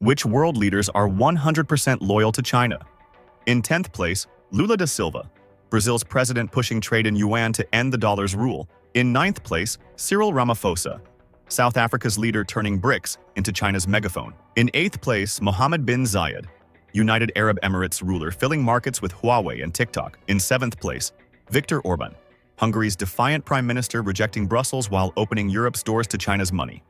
Which world leaders are 100% loyal to China? In 10th place, Lula da Silva, Brazil's president pushing trade in yuan to end the dollar's rule. In 9th place, Cyril Ramaphosa, South Africa's leader turning BRICS into China's megaphone. In 8th place, Mohammed bin Zayed, United Arab Emirates ruler filling markets with Huawei and TikTok. In 7th place, Viktor Orban, Hungary's defiant prime minister rejecting Brussels while opening Europe's doors to China's money.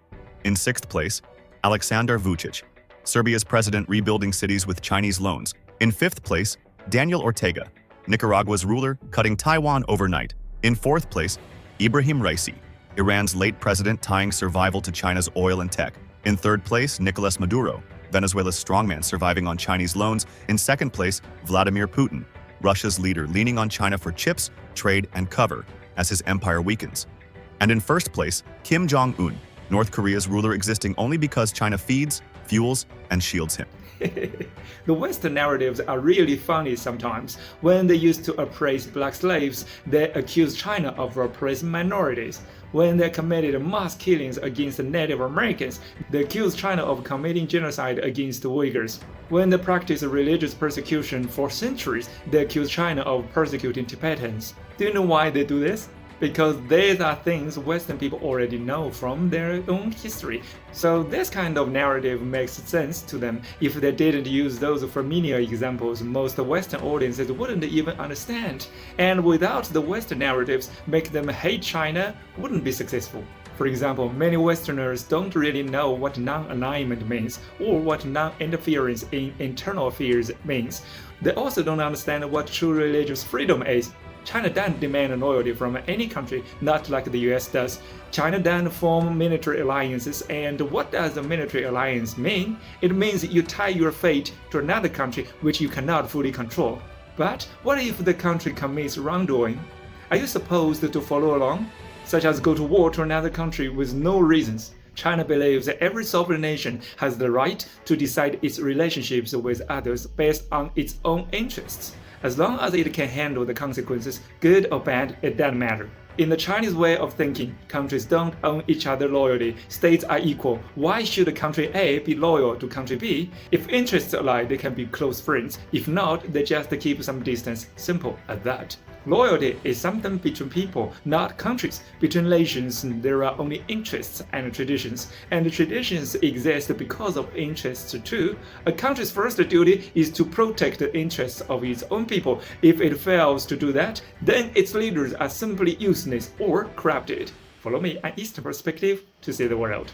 In 6th place, Aleksandar Vučić, Serbia's president rebuilding cities with Chinese loans. In 5th place, Daniel Ortega, Nicaragua's ruler cutting Taiwan overnight. In 4th place, Ibrahim Raisi, Iran's late president tying survival to China's oil and tech. In 3rd place, Nicolas Maduro, Venezuela's strongman surviving on Chinese loans. In 2nd place, Vladimir Putin, Russia's leader leaning on China for chips, trade, and cover as his empire weakens. And in 1st place, Kim Jong-un, North Korea's ruler existing only because China feeds, fuels, and shields him. The Western narratives are really funny sometimes. When they used to oppress black slaves, they accuse China of oppressing minorities. When they committed mass killings against Native Americans, they accuse China of committing genocide against Uyghurs. When they practiced religious persecution for centuries, they accuse China of persecuting Tibetans. Do you know why they do this? Because these are things Western people already know from their own history. So this kind of narrative makes sense to them. If they didn't use those familiar examples, most Western audiences wouldn't even understand. And without the Western narratives, make them hate China wouldn't be successful. For example, many Westerners don't really know what non-alignment means or what non-interference in internal affairs means. They also don't understand what true religious freedom is. China doesn't demand loyalty from any country, not like the US does. China doesn't form military alliances, and what does a military alliance mean? It means you tie your fate to another country which you cannot fully control. But what if the country commits wrongdoing? Are you supposed to follow along? Such as go to war to another country with no reasons. China believes that every sovereign nation has the right to decide its relationships with others based on its own interests. As long as it can handle the consequences, good or bad, it doesn't matter. In the Chinese way of thinking, countries don't owe each other loyalty. States are equal. Why should country A be loyal to country B? If interests align, they can be close friends. If not, they just keep some distance. Simple as that. Loyalty is something between people, not countries. Between nations, there are only interests and traditions. And the traditions exist because of interests too. A country's first duty is to protect the interests of its own people. If it fails to do that, then its leaders are simply useless or corrupted. Follow me, an Eastern perspective to see the world.